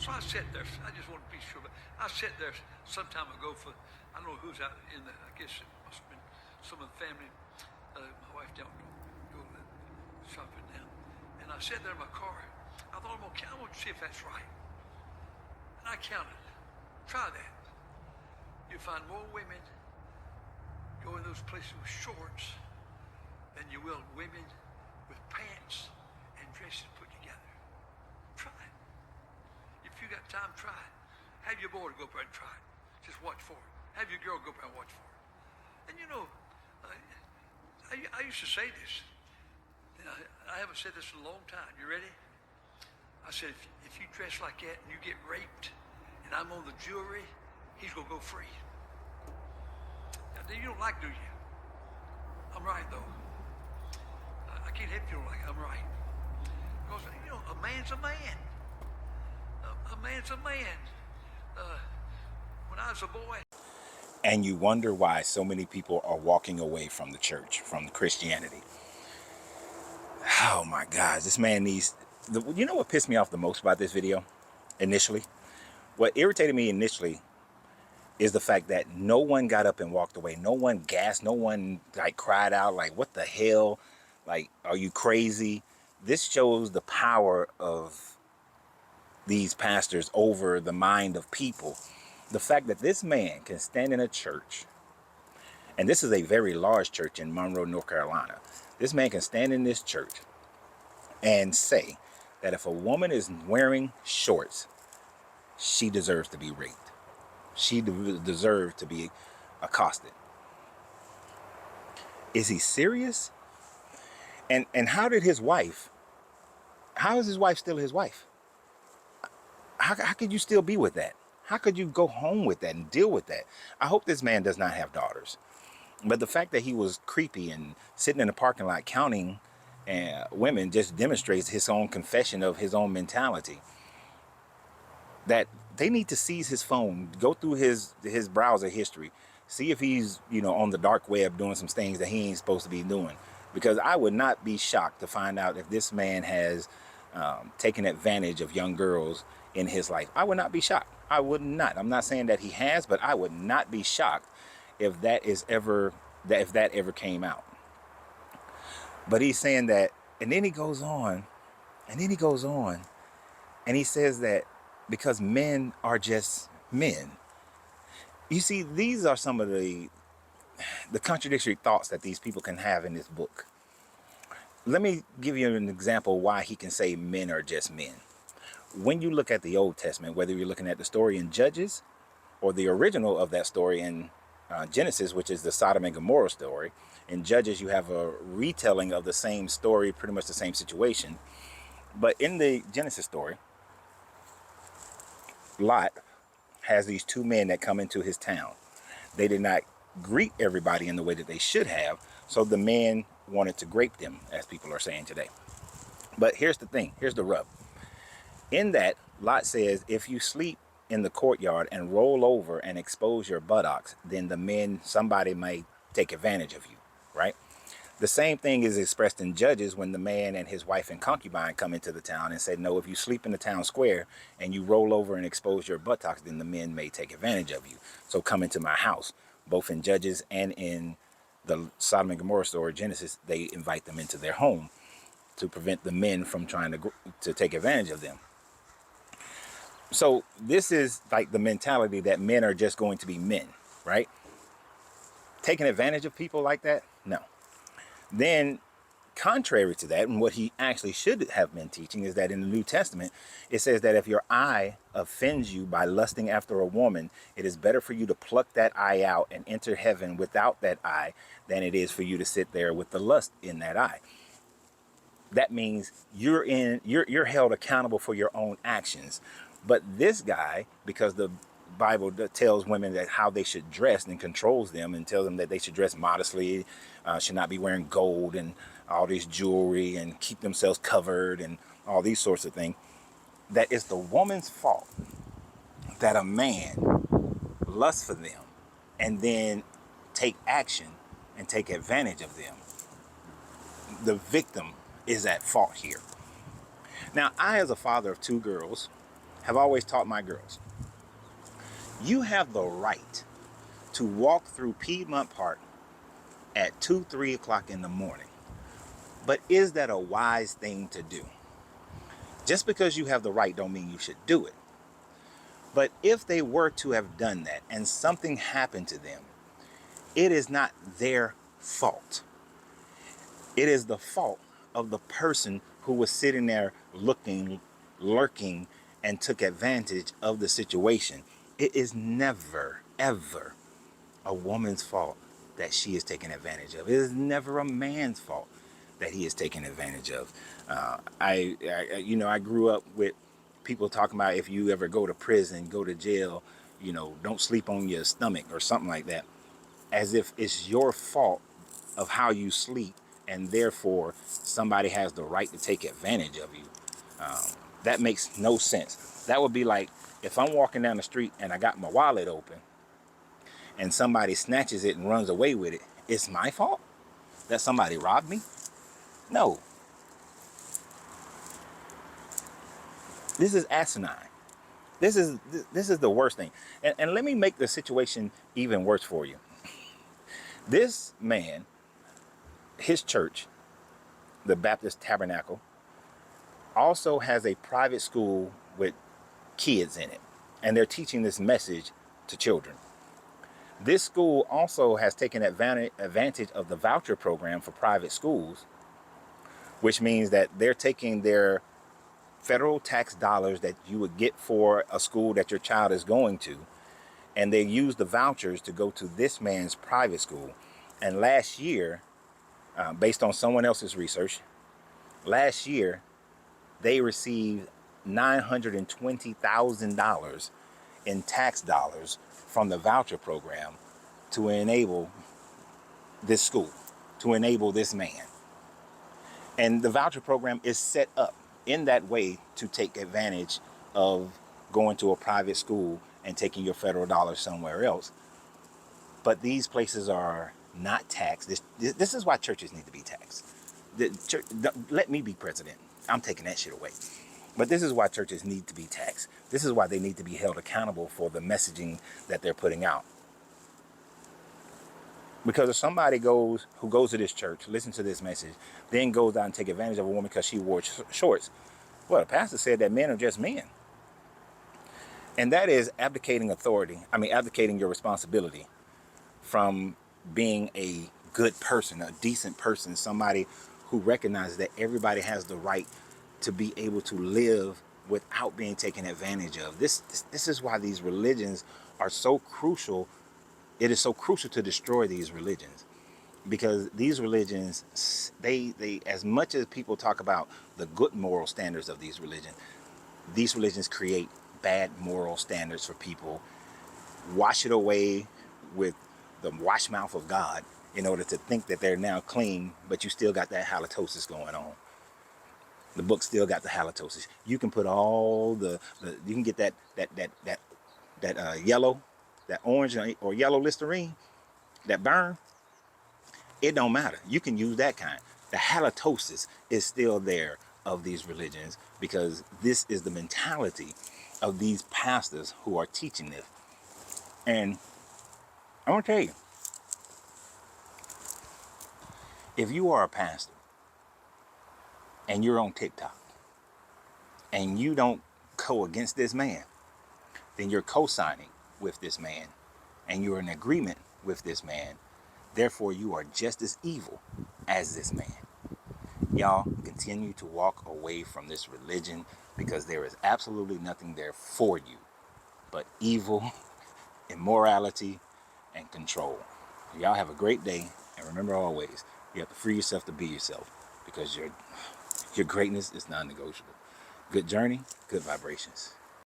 So I sat there. I just want to be sure, but I sat there some time ago for, I don't know who's out in the, I guess it must have been some of the family. My wife don't go shopping now. And I sat there in my car. I thought, I want to see if that's right. And I counted. Try that. You'll find more women go in those places with shorts than you will women with pants and dresses put together. Try it. If you got time, try it. Have your boy go up there and try it. Just watch for it. Have your girl go up there and watch for it. And you know, I used to say this. I haven't said this in a long time. You ready? I said, if you dress like that and you get raped and I'm on the jury, he's going to go free. Now, you don't like, do you? I'm right, though. I can't help you don't like it. I'm right. Because, you know, a man's a man. A man's a man. When I was a boy. And you wonder why so many people are walking away from the church, from Christianity. Oh my gosh, this man needs... You know what pissed me off the most about this video initially? What irritated me initially is the fact that no one got up and walked away. No one gasped. No one like cried out like, what the hell? Like, are you crazy? This shows the power of these pastors over the mind of people. The fact that this man can stand in a church, and this is a very large church in Monroe, North Carolina. This man can stand in this church and say that if a woman is wearing shorts, she deserves to be raped. She deserves to be accosted. Is he serious? And how did his wife, how is his wife still his wife? How could you still be with that? How could you go home with that and deal with that? I hope this man does not have daughters. But the fact that he was creepy and sitting in the parking lot counting women just demonstrates his own confession of his own mentality. That they need to seize his phone, go through his browser history, see if he's, you know, on the dark web doing some things that he ain't supposed to be doing. Because I would not be shocked to find out if this man has taken advantage of young girls in his life. I would not be shocked. I would not. I'm not saying that he has, but I would not be shocked if that ever came out. But he's saying that, and then he goes on, and he says that because men are just men. You see, these are some of the contradictory thoughts that these people can have in this book. Let me give you an example why he can say men are just men. When you look at the Old Testament, whether you're looking at the story in Judges or the original of that story in Genesis, which is the Sodom and Gomorrah story. In Judges, you have a retelling of the same story, pretty much the same situation. But in the Genesis story, Lot has these two men that come into his town. They did not greet everybody in the way that they should have, so the man wanted to grape them, as people are saying today. But here's the thing, here's the rub. In that, Lot says, if you sleep in the courtyard and roll over and expose your buttocks, then somebody might take advantage of you, right? The same thing is expressed in Judges when the man and his wife and concubine come into the town and say, no, if you sleep in the town square and you roll over and expose your buttocks, then the men may take advantage of you. So come into my house. Both in Judges and in the Sodom and Gomorrah story, Genesis, they invite them into their home to prevent the men from trying to take advantage of them. So this is like the mentality that men are just going to be men, right? Taking advantage of people like that? No. Then, contrary to that, and what he actually should have been teaching is that in the New Testament, it says that if your eye offends you by lusting after a woman, it is better for you to pluck that eye out and enter heaven without that eye than it is for you to sit there with the lust in that eye. That means you're held accountable for your own actions. But this guy, because the Bible tells women that how they should dress and controls them and tells them that they should dress modestly, should not be wearing gold and all this jewelry and keep themselves covered and all these sorts of things, that it's the woman's fault that a man lusts for them and then take action and take advantage of them. The victim is at fault here. Now, I, as a father of two girls, have always taught my girls, you have the right to walk through Piedmont Park at 2, 3 o'clock in the morning. But is that a wise thing to do? Just because you have the right don't mean you should do it. But if they were to have done that and something happened to them, it is not their fault. It is the fault of the person who was sitting there looking, lurking, and took advantage of the situation. It is never, ever a woman's fault that she is taken advantage of. It is never a man's fault that he is taken advantage of. I grew up with people talking about, if you ever go to prison, go to jail, don't sleep on your stomach or something like that, as if it's your fault of how you sleep, and therefore somebody has the right to take advantage of you. That makes no sense. That would be like if I'm walking down the street and I got my wallet open and somebody snatches it and runs away with it. It's my fault that somebody robbed me? No. This is asinine. This is the worst thing. And let me make the situation even worse for you. This man, his church, the Baptist Tabernacle, also has a private school with kids in it. And they're teaching this message to children. This school also has taken advantage of the voucher program for private schools, which means that they're taking their federal tax dollars that you would get for a school that your child is going to, and they use the vouchers to go to this man's private school. And last year, based on someone else's research, last year they received $920,000 in tax dollars from the voucher program to enable this school, to enable this man. And the voucher program is set up in that way to take advantage of going to a private school and taking your federal dollars somewhere else. But these places are not taxed. This is why churches need to be taxed. Let me be president. I'm taking that shit away. But this is why churches need to be taxed. This is why they need to be held accountable for the messaging that they're putting out. Because if somebody who goes to this church, listens to this message, then goes out and take advantage of a woman because she wore shorts, well, the pastor said that men are just men. And that is abdicating your responsibility from being a good person, a decent person, somebody who recognizes that everybody has the right to be able to live without being taken advantage of. This is why these religions are so crucial. It is so crucial to destroy these religions, because these religions, they as much as people talk about the good moral standards of these religions create bad moral standards for people, wash it away with the wash mouth of God in order to think that they're now clean, but you still got that halitosis going on. The book still got the halitosis. You can put all you can get that yellow, that orange or yellow Listerine, that burn. It don't matter. You can use that kind. The halitosis is still there of these religions, because this is the mentality of these pastors who are teaching this. And I want to tell you, if you are a pastor and you're on TikTok and you don't go against this man, then you're co-signing with this man and you're in agreement with this man. Therefore, you are just as evil as this man. Y'all continue to walk away from this religion, because there is absolutely nothing there for you but evil, immorality, and control. Y'all have a great day, and remember always, you have to free yourself to be yourself, because your greatness is non-negotiable. Good journey, good vibrations.